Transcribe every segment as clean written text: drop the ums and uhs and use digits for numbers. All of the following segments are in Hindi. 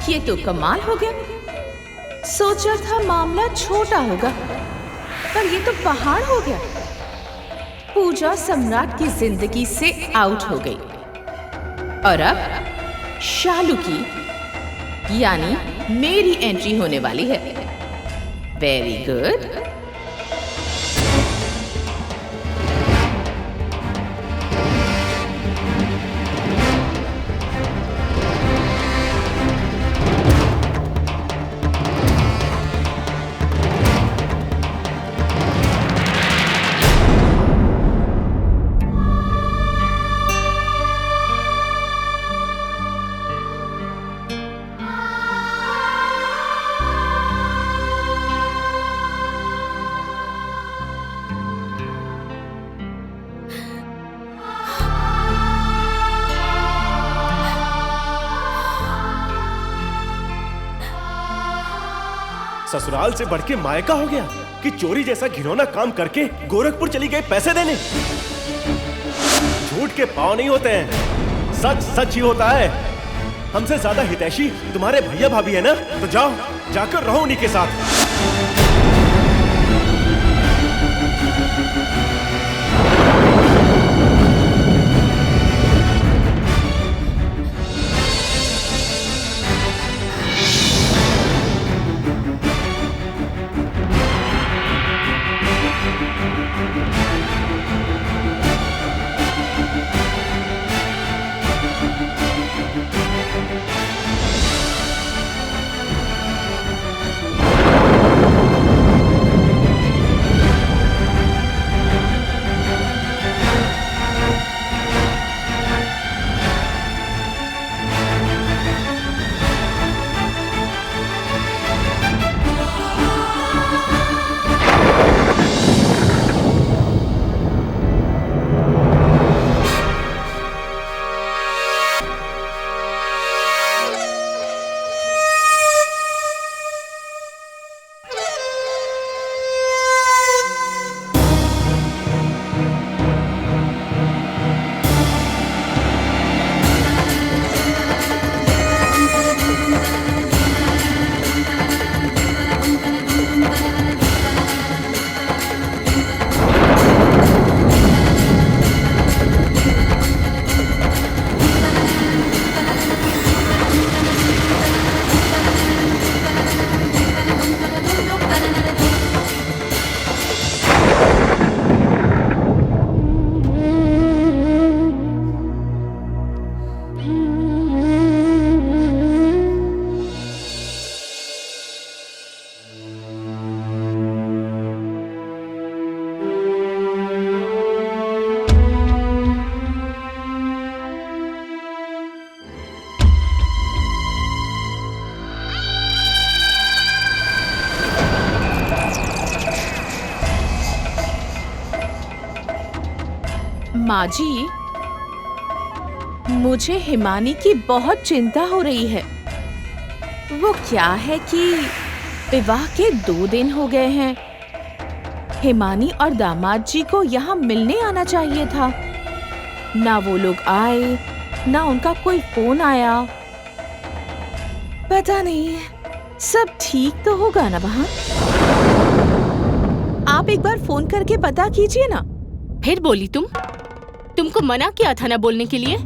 ये तो कमाल हो गया। सोचा था मामला छोटा होगा, पर ये तो पहाड़ हो गया। पूजा सम्राट की जिंदगी से आउट हो गई और अब शालू की यानी मेरी एंट्री होने वाली है। Very good. ससुराल से बढ़ के मायका हो गया कि चोरी जैसा घिनौना काम करके गोरखपुर चली गई पैसे देने। झूठ के पांव नहीं होते हैं, सच सच ही होता है। हमसे ज्यादा हितैषी तुम्हारे भैया भाभी है ना, तो जाओ जाकर रहो उन्हीं के साथ। माँ जी, मुझे हिमानी की बहुत चिंता हो रही है। वो क्या है कि विवाह के 2 दिन हो गए हैं। हिमानी और दामाद जी को यहाँ मिलने आना चाहिए था। ना वो लोग आए, ना उनका कोई फोन आया। पता नहीं सब ठीक तो होगा ना वहाँ। आप एक बार फोन करके पता कीजिए ना। फिर बोली तुमको मना किया था ना बोलने के लिए।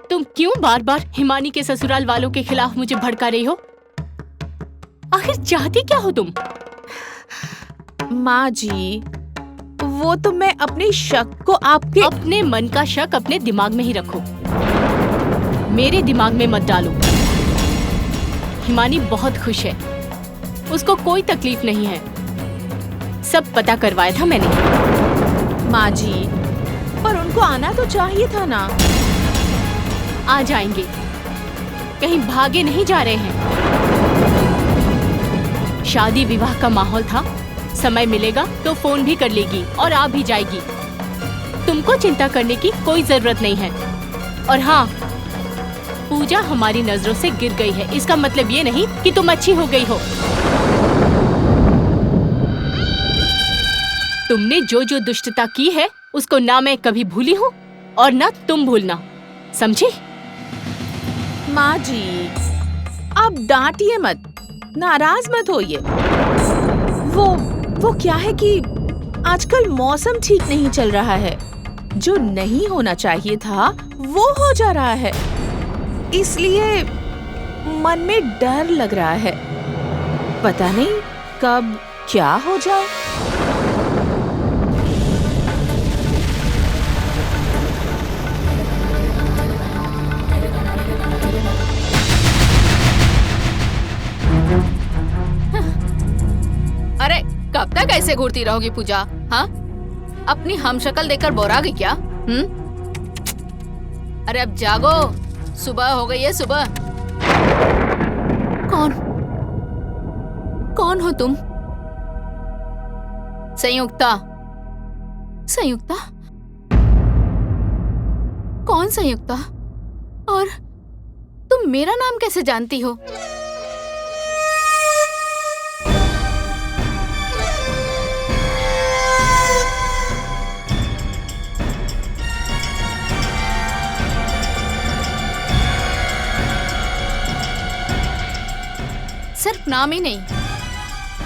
तुम क्यों बार बार हिमानी के ससुराल वालों के खिलाफ मुझे भड़का रही हो? आखिर चाहती क्या हो तुम? माँ जी, वो तो मैं अपने शक को आपके अपने मन का शक अपने दिमाग में ही रखो, मेरे दिमाग में मत डालो। हिमानी बहुत खुश है, उसको कोई तकलीफ नहीं है। सब पता करवाया था मैंने। माँ जी, पर उनको आना तो चाहिए था ना। आ जाएंगे, कहीं भागे नहीं जा रहे हैं। शादी विवाह का माहौल था, समय मिलेगा तो फोन भी कर लेगी और आ भी जाएगी। तुमको चिंता करने की कोई जरूरत नहीं है। और हाँ, पूजा हमारी नजरों से गिर गई है, इसका मतलब ये नहीं कि तुम अच्छी हो गई हो। तुमने जो जो दुष्टता की है उसको ना मैं कभी भूली हूँ और ना तुम भूलना, समझी? माँ जी, आप डांटिए मत, नाराज मत होइए। वो क्या है कि आजकल मौसम ठीक नहीं चल रहा है। जो नहीं होना चाहिए था वो हो जा रहा है, इसलिए मन में डर लग रहा है। पता नहीं कब क्या हो जाए। अरे कब तक ऐसे घूरती रहोगी पूजा? हाँ, अपनी हमशक्ल देखकर बोरा गई क्या? अरे अब जागो, सुबह हो गई है सुबह। कौन हो तुम? संयुक्ता। संयुक्ता? कौन संयुक्ता? और तुम मेरा नाम कैसे जानती हो? सिर्फ नाम ही नहीं,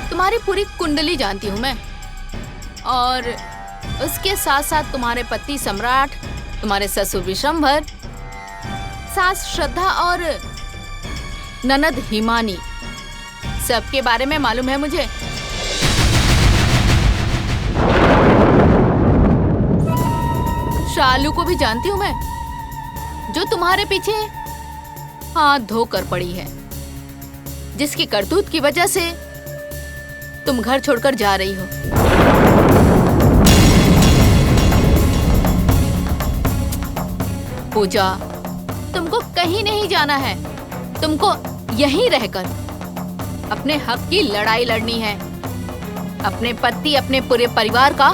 तुम्हारी पूरी कुंडली जानती हूँ मैं। और उसके साथ साथ तुम्हारे पति सम्राट, तुम्हारे ससुर विशंभर, सास श्रद्धा और ननद हिमानी, सबके बारे में मालूम है मुझे। शालू को भी जानती हूँ मैं, जो तुम्हारे पीछे हाथ धोकर पड़ी है, जिसकी करतूत की वजह से तुम घर छोड़कर जा रही हो। पूजा, तुमको कहीं नहीं जाना है। तुमको यहीं रहकर अपने हक की लड़ाई लड़नी है। अपने पति, अपने पूरे परिवार का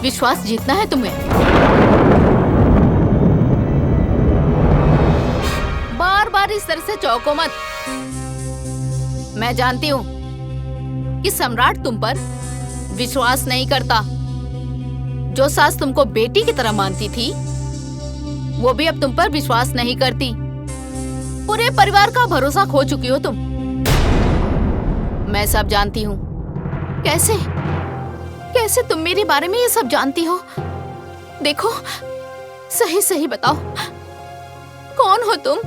विश्वास जीतना है तुम्हें। बार बार इस तरह से चौंको मत। मैं जानती हूँ कि सम्राट तुम पर विश्वास नहीं करता। जो सास तुमको बेटी की तरह मानती थी, वो भी अब तुम पर विश्वास नहीं करती। पूरे परिवार का भरोसा खो चुकी हो तुम। मैं सब जानती हूँ। कैसे तुम मेरे बारे में ये सब जानती हो? देखो, सही सही बताओ, कौन हो तुम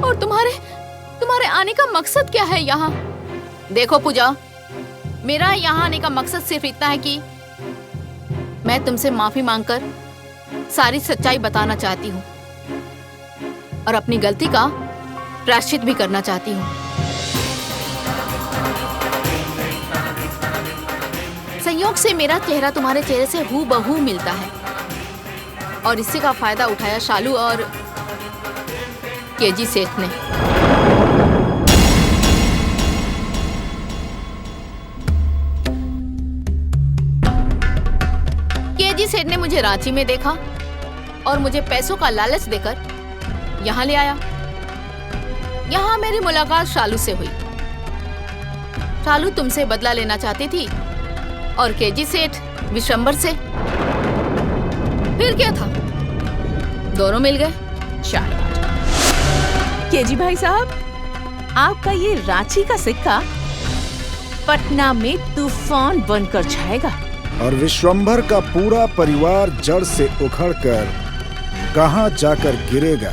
और तुम्हारे आने का मकसद क्या है यहाँ? देखो पूजा, मेरा यहाँ आने का मकसद सिर्फ इतना है कि मैं तुमसे माफी मांगकर सारी सच्चाई बताना चाहती हूँ और अपनी गलती का प्रायश्चित भी करना चाहती हूँ। संयोग से मेरा चेहरा तुम्हारे चेहरे से हूबहू मिलता है और इसी का फायदा उठाया शालू और केजी सेठ ने। केजी सेठ ने मुझे रांची में देखा और मुझे पैसों का लालच देकर यहाँ ले आया। यहाँ मेरी मुलाकात शालू से हुई। शालू तुमसे बदला लेना चाहती थी और केजी सेठ विशंबर से। फिर क्या था, दोनों मिल गए। चलो केजी भाई साहब, आपका ये रांची का सिक्का पटना में तूफान बनकर छाएगा और विश्वंभर का पूरा परिवार जड़ से उखड़कर कहां जाकर गिरेगा,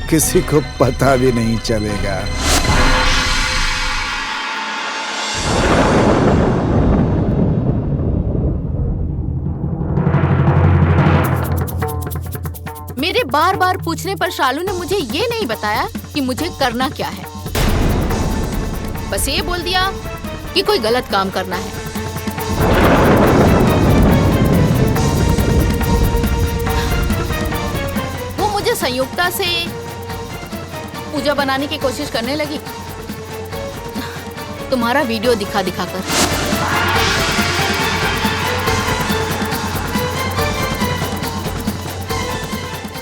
किसी को पता भी नहीं चलेगा। मेरे बार बार पूछने पर शालू ने मुझे ये नहीं बताया कि मुझे करना क्या है। बस ये बोल दिया कि कोई गलत काम करना है। वो मुझे संयुक्ता से पूजा बनाने की कोशिश करने लगी, तुम्हारा वीडियो दिखा कर।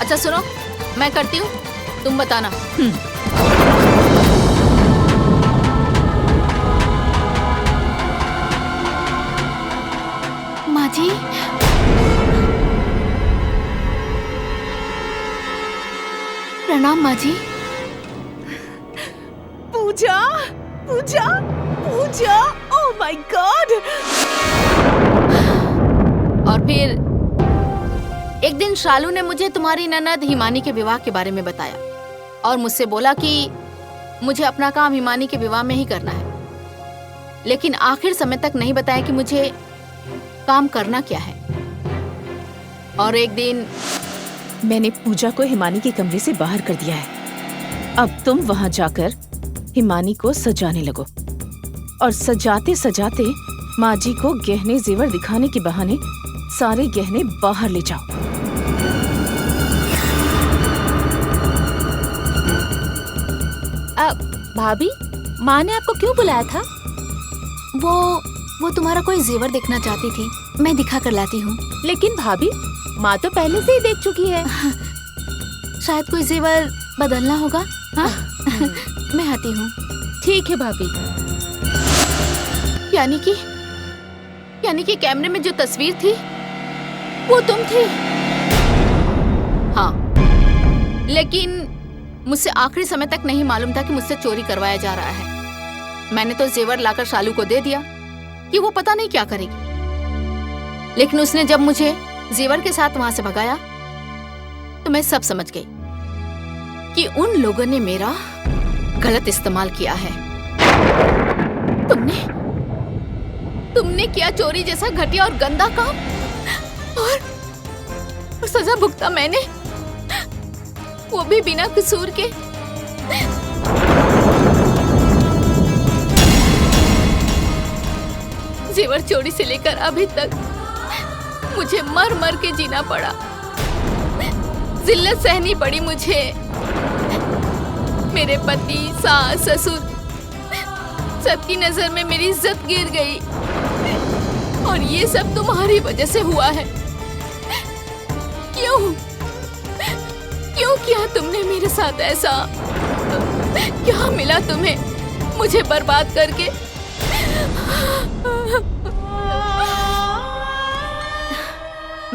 अच्छा सुनो, मैं करती हूँ, तुम बताना। माँ जी, प्रणाम माँ जी। पूजा, पूजा, ओह माय गॉड। और फिर एक दिन शालू ने मुझे तुम्हारी ननद हिमानी के विवाह के बारे में बताया और मुझसे बोला कि मुझे अपना काम हिमानी के विवाह में ही करना है, लेकिन आखिर समय तक नहीं बताया कि मुझे काम करना क्या है। और एक दिन मैंने पूजा को हिमानी के कमरे से बाहर कर दिया है। अब तुम वहां जाकर हिमानी को सजाने लगो और सजाते सजाते माँ जी को गहने जेवर दिखाने के बहाने सारे गहने बाहर ले जाओ। भाभी, माँ ने आपको क्यों बुलाया था? वो तुम्हारा कोई जेवर देखना चाहती थी, मैं दिखा कर लाती हूँ। लेकिन भाभी, माँ तो पहले से ही देख चुकी है। शायद कोई जेवर बदलना होगा। हाँ? मैं आती हूँ। ठीक है भाभी। यानी कि कैमरे में जो तस्वीर थी वो तुम थी? हाँ, लेकिन मुझसे आखिरी समय तक नहीं मालूम था कि मुझसे चोरी करवाया जा रहा है। मैंने तो जेवर लाकर शालू को दे दिया कि वो पता नहीं क्या करेगी, लेकिन उसने जब मुझे जेवर के साथ वहां से भगाया तो मैं सब समझ गई कि उन लोगों ने मेरा गलत इस्तेमाल किया है। तुमने किया चोरी जैसा घटिया और गंदा काम, और सजा भुगता मैंने, वो भी बिना कसूर के। जेवर चोरी से लेकर अभी तक मुझे मर मर के जीना पड़ा, जिल्लत सहनी पड़ी मुझे। मेरे पति, सास, ससुर, सबकी नजर में मेरी इज्जत गिर गई, और ये सब तुम्हारी वजह से हुआ है। क्यों किया तुमने मेरे साथ ऐसा? क्या मिला तुम्हें मुझे बर्बाद करके?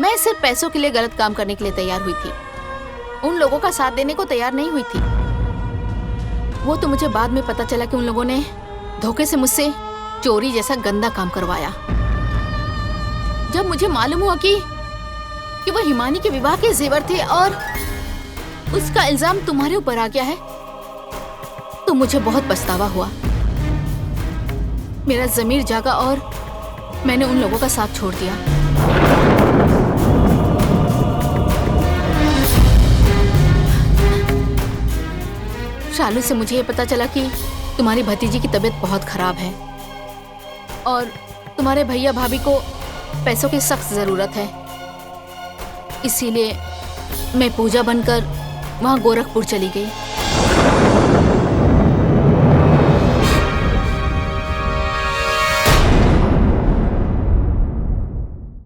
मैं सिर्फ पैसों के लिए गलत काम करने के लिए तैयार हुई थी, उन लोगों का साथ देने को तैयार नहीं हुई थी। वो तो मुझे बाद में पता चला कि उन लोगों ने धोखे से मुझसे चोरी जैसा गंदा काम करवाया। जब मुझे मालूम हुआ कि वो हिमानी के विवाह के जेवर थे और उसका इल्जाम तुम्हारे ऊपर आ गया है, तो मुझे बहुत पछतावा हुआ। मेरा ज़मीर जागा और मैंने उन लोगों का साथ छोड़ दिया। शालू से मुझे ये पता चला कि तुम्हारी भतीजी की तबीयत बहुत खराब है और तुम्हारे भैया भाभी को पैसों की सख्त जरूरत है। इसीलिए मैं पूजा बनकर वहां गोरखपुर चली गई।